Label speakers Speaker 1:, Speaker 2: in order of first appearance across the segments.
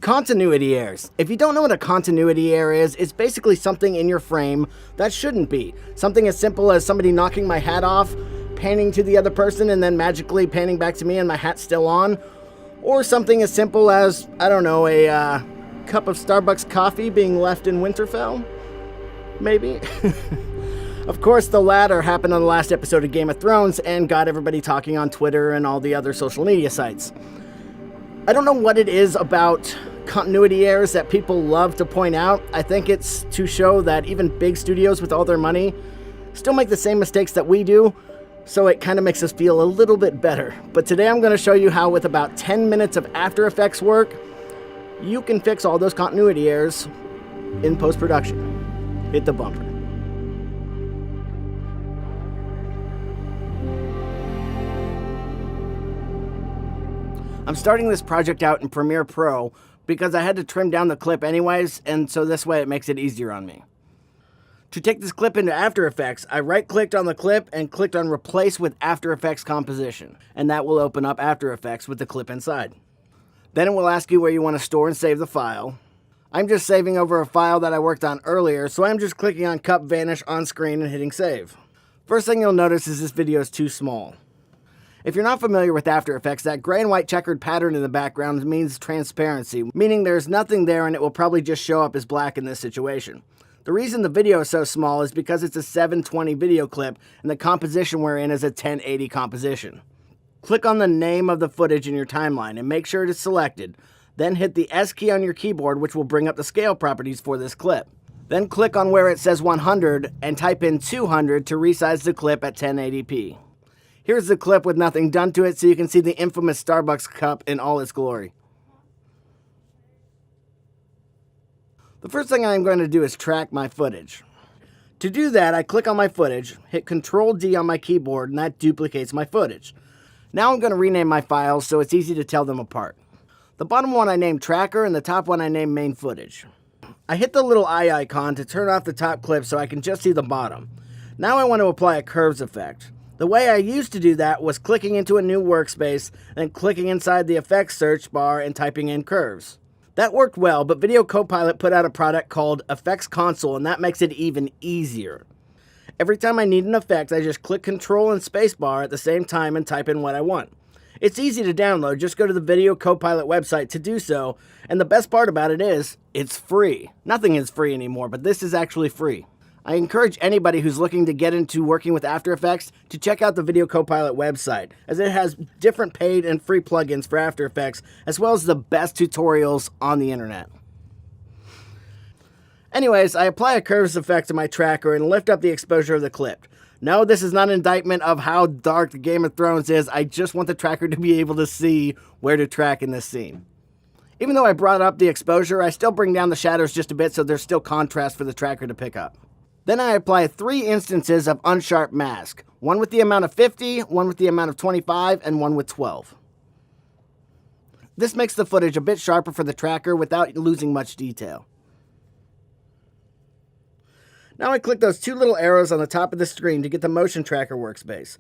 Speaker 1: Continuity errors. If you don't know what a continuity error is, it's basically something in your frame that shouldn't be. Something as simple as somebody knocking my hat off, panning to the other person, and then magically panning back to me and my hat's still on. Or something as simple as, I don't know, a cup of Starbucks coffee being left in Winterfell? Maybe? Of course, the latter happened on the last episode of Game of Thrones and got everybody talking on Twitter and all the other social media sites. I don't know what it is about continuity errors that people love to point out. I think it's to show that even big studios with all their money still make the same mistakes that we do, so it kind of makes us feel a little bit better. But today I'm going to show you how, with about 10 minutes of After Effects work, you can fix all those continuity errors in post-production. Hit the bumper. I'm starting this project out in Premiere Pro because I had to trim down the clip anyways, and so this way it makes it easier on me. To take this clip into After Effects, I right-clicked on the clip and clicked on Replace with After Effects Composition, and that will open up After Effects with the clip inside. Then it will ask you where you want to store and save the file. I'm just saving over a file that I worked on earlier, so I'm just clicking on Cup Vanish on screen and hitting Save. First thing you'll notice is this video is too small. If you're not familiar with After Effects, that gray and white checkered pattern in the background means transparency, meaning there's nothing there and it will probably just show up as black in this situation. The reason the video is so small is because it's a 720 video clip and the composition we're in is a 1080 composition. Click on the name of the footage in your timeline and make sure it is selected. Then hit the S key on your keyboard, which will bring up the scale properties for this clip. Then click on where it says 100 and type in 200 to resize the clip at 1080p. Here's the clip with nothing done to it so you can see the infamous Starbucks cup in all its glory. The first thing I'm going to do is track my footage. To do that, I click on my footage, hit Ctrl D on my keyboard, and that duplicates my footage. Now I'm going to rename my files so it's easy to tell them apart. The bottom one I named Tracker and the top one I named Main Footage. I hit the little eye icon to turn off the top clip so I can just see the bottom. Now I want to apply a curves effect. The way I used to do that was clicking into a new workspace, then clicking inside the effects search bar and typing in curves. That worked well, but Video Copilot put out a product called Effects Console, and that makes it even easier. Every time I need an effect, I just click Control and Spacebar at the same time and type in what I want. It's easy to download, just go to the Video Copilot website to do so, and the best part about it is, it's free. Nothing is free anymore, but this is actually free. I encourage anybody who's looking to get into working with After Effects to check out the Video Copilot website, as it has different paid and free plugins for After Effects, as well as the best tutorials on the internet. Anyways, I apply a curves effect to my tracker and lift up the exposure of the clip. No, this is not an indictment of how dark the Game of Thrones is, I just want the tracker to be able to see where to track in this scene. Even though I brought up the exposure, I still bring down the shadows just a bit so there's still contrast for the tracker to pick up. Then I apply 3 instances of unsharp mask, one with the amount of 50, one with the amount of 25, and one with 12. This makes the footage a bit sharper for the tracker without losing much detail. Now I click those 2 little arrows on the top of the screen to get the motion tracker workspace.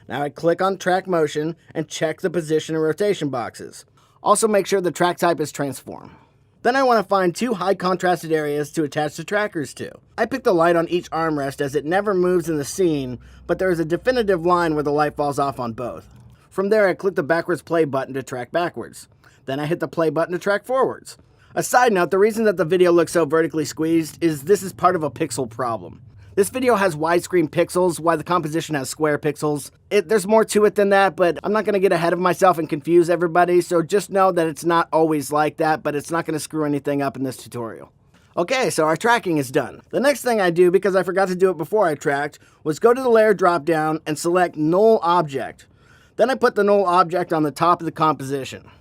Speaker 1: Now I click on track motion and check the position and rotation boxes. Also make sure the track type is transform. Then I want to find 2 high contrasted areas to attach the trackers to. I pick the light on each armrest as it never moves in the scene, but there is a definitive line where the light falls off on both. From there I click the backwards play button to track backwards. Then I hit the play button to track forwards. A side note, the reason that the video looks so vertically squeezed is this is part of a pixel problem. This video has widescreen pixels, while the composition has square pixels. There's more to it than that, but I'm not going to get ahead of myself and confuse everybody, so just know that it's not always like that, but it's not going to screw anything up in this tutorial. Okay, so our tracking is done. The next thing I do, because I forgot to do it before I tracked, was go to the layer dropdown and select Null Object. Then I put the null object on the top of the composition.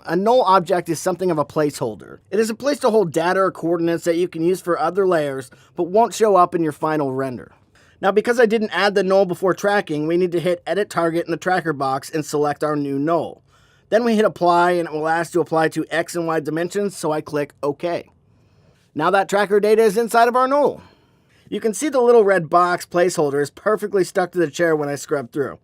Speaker 1: A null object is something of a placeholder. It is a place to hold data or coordinates that you can use for other layers, but won't show up in your final render. Now, because I didn't add the null before tracking, we need to hit Edit Target in the tracker box and select our new null. Then we hit Apply, and it will ask to apply to X and Y dimensions, so I click OK. Now that tracker data is inside of our null. You can see the little red box placeholder is perfectly stuck to the chair when I scrub through.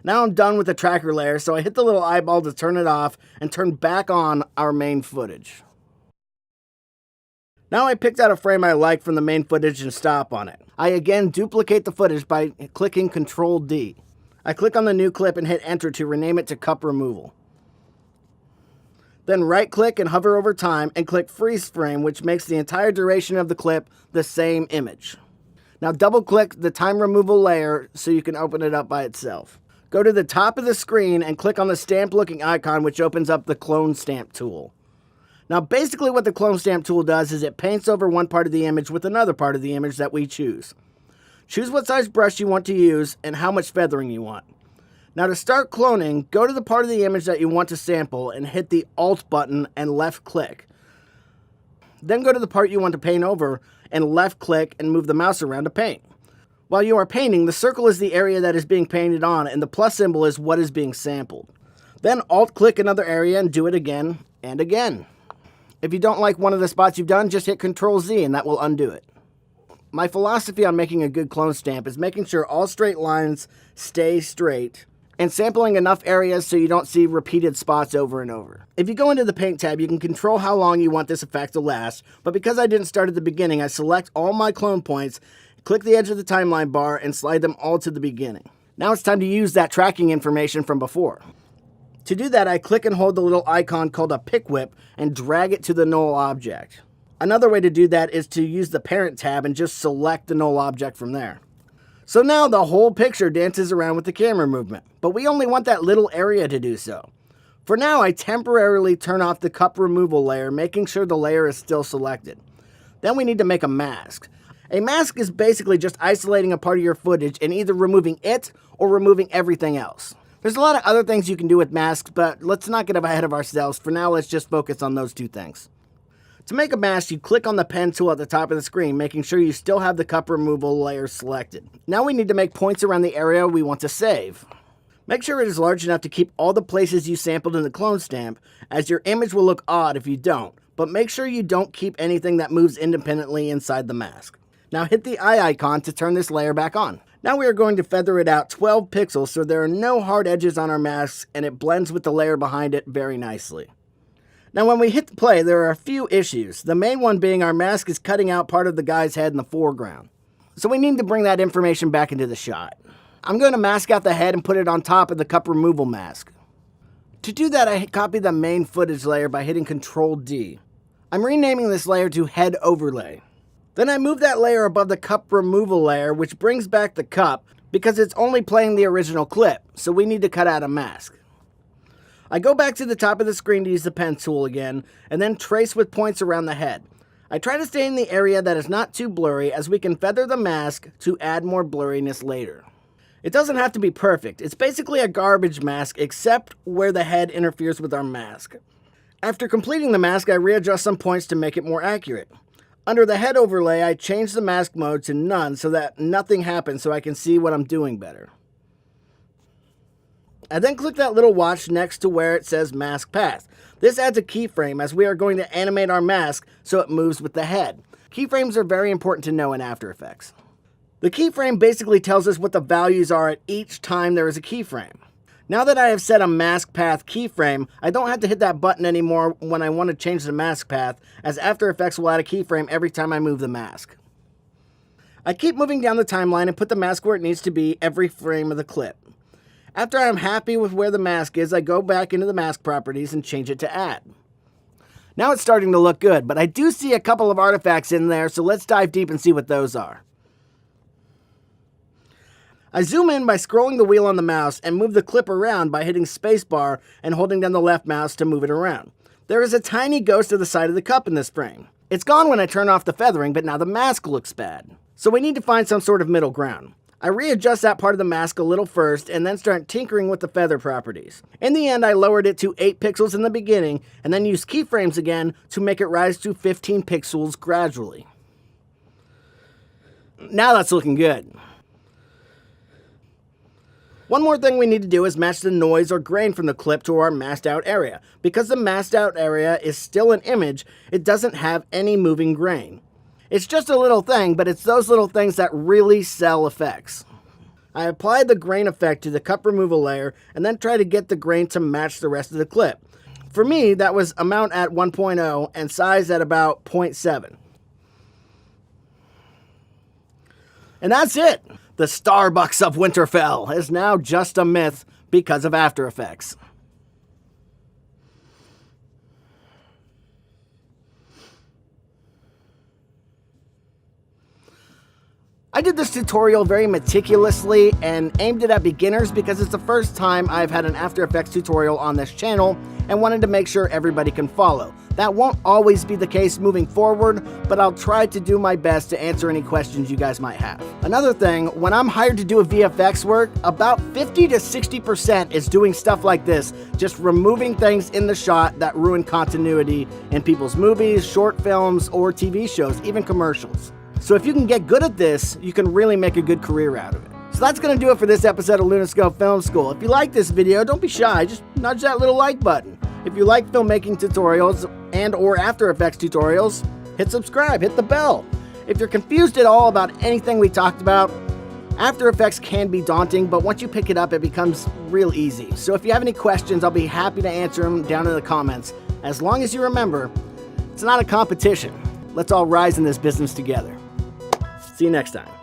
Speaker 1: Now I'm done with the tracker layer, so I hit the little eyeball to turn it off and turn back on our main footage. Now I picked out a frame I like from the main footage and stop on it. I again duplicate the footage by clicking Ctrl D. I click on the new clip and hit enter to rename it to cup removal. Then right click and hover over time and click freeze frame, which makes the entire duration of the clip the same image. Now double click the time removal layer so you can open it up by itself. Go to the top of the screen and click on the stamp looking icon, which opens up the clone stamp tool. Now basically what the clone stamp tool does is it paints over one part of the image with another part of the image that we choose. Choose what size brush you want to use and how much feathering you want. Now to start cloning, go to the part of the image that you want to sample and hit the Alt button and left click. Then go to the part you want to paint over and left click and move the mouse around to paint. While you are painting, the circle is the area that is being painted on and the plus symbol is what is being sampled. Then Alt click another area and do it again and again. If you don't like one of the spots you've done, just hit Ctrl Z and that will undo it. My philosophy on making a good clone stamp is making sure all straight lines stay straight and sampling enough areas so you don't see repeated spots over and over. If you go into the Paint tab, you can control how long you want this effect to last, but because I didn't start at the beginning, I select all my clone points, click the edge of the timeline bar, and slide them all to the beginning. Now it's time to use that tracking information from before. To do that, I click and hold the little icon called a pick whip and drag it to the null object. Another way to do that is to use the parent tab and just select the null object from there. So now the whole picture dances around with the camera movement, but we only want that little area to do so. For now, I temporarily turn off the cup removal layer, making sure the layer is still selected. Then we need to make a mask. A mask is basically just isolating a part of your footage and either removing it or removing everything else. There's a lot of other things you can do with masks, but let's not get ahead of ourselves. For now, let's just focus on those two things. To make a mask, you click on the pen tool at the top of the screen, making sure you still have the cup removal layer selected. Now we need to make points around the area we want to save. Make sure it is large enough to keep all the places you sampled in the clone stamp, as your image will look odd if you don't, but make sure you don't keep anything that moves independently inside the mask. Now hit the eye icon to turn this layer back on. Now we are going to feather it out 12 pixels so there are no hard edges on our masks and it blends with the layer behind it very nicely. Now when we hit play, there are a few issues. The main one being our mask is cutting out part of the guy's head in the foreground. So we need to bring that information back into the shot. I'm going to mask out the head and put it on top of the cup removal mask. To do that, I copy the main footage layer by hitting Ctrl D. I'm renaming this layer to Head Overlay. Then I move that layer above the cup removal layer, which brings back the cup because it's only playing the original clip, so we need to cut out a mask. I go back to the top of the screen to use the pen tool again, and then trace with points around the head. I try to stay in the area that is not too blurry, as we can feather the mask to add more blurriness later. It doesn't have to be perfect. It's basically a garbage mask, except where the head interferes with our mask. After completing the mask, I readjust some points to make it more accurate. Under the head overlay, I change the mask mode to none so that nothing happens so I can see what I'm doing better. I then click that little watch next to where it says mask path. This adds a keyframe as we are going to animate our mask so it moves with the head. Keyframes are very important to know in After Effects. The keyframe basically tells us what the values are at each time there is a keyframe. Now that I have set a mask path keyframe, I don't have to hit that button anymore when I want to change the mask path, as After Effects will add a keyframe every time I move the mask. I keep moving down the timeline and put the mask where it needs to be every frame of the clip. After I am happy with where the mask is, I go back into the mask properties and change it to add. Now it's starting to look good, but I do see a couple of artifacts in there, so let's dive deep and see what those are. I zoom in by scrolling the wheel on the mouse and move the clip around by hitting spacebar and holding down the left mouse to move it around. There is a tiny ghost of the side of the cup in this frame. It's gone when I turn off the feathering, but now the mask looks bad. So we need to find some sort of middle ground. I readjust that part of the mask a little first and then start tinkering with the feather properties. In the end, I lowered it to 8 pixels in the beginning and then used keyframes again to make it rise to 15 pixels gradually. Now that's looking good. One more thing we need to do is match the noise or grain from the clip to our masked out area. Because the masked out area is still an image, it doesn't have any moving grain. It's just a little thing, but it's those little things that really sell effects. I applied the grain effect to the cut removal layer and then tried to get the grain to match the rest of the clip. For me, that was amount at 1.0 and size at about 0.7. And that's it! The Starbucks of Winterfell is now just a myth because of After Effects. I did this tutorial very meticulously and aimed it at beginners because it's the first time I've had an After Effects tutorial on this channel and wanted to make sure everybody can follow. That won't always be the case moving forward, but I'll try to do my best to answer any questions you guys might have. Another thing, when I'm hired to do a VFX work, about 50 to 60% is doing stuff like this, just removing things in the shot that ruin continuity in people's movies, short films, or TV shows, even commercials. So if you can get good at this, you can really make a good career out of it. So that's going to do it for this episode of Lunascope Film School. If you like this video, don't be shy, just nudge that little like button. If you like filmmaking tutorials and or After Effects tutorials, hit subscribe, hit the bell. If you're confused at all about anything we talked about, After Effects can be daunting, but once you pick it up, it becomes real easy. So if you have any questions, I'll be happy to answer them down in the comments. As long as you remember, it's not a competition. Let's all rise in this business together. See you next time.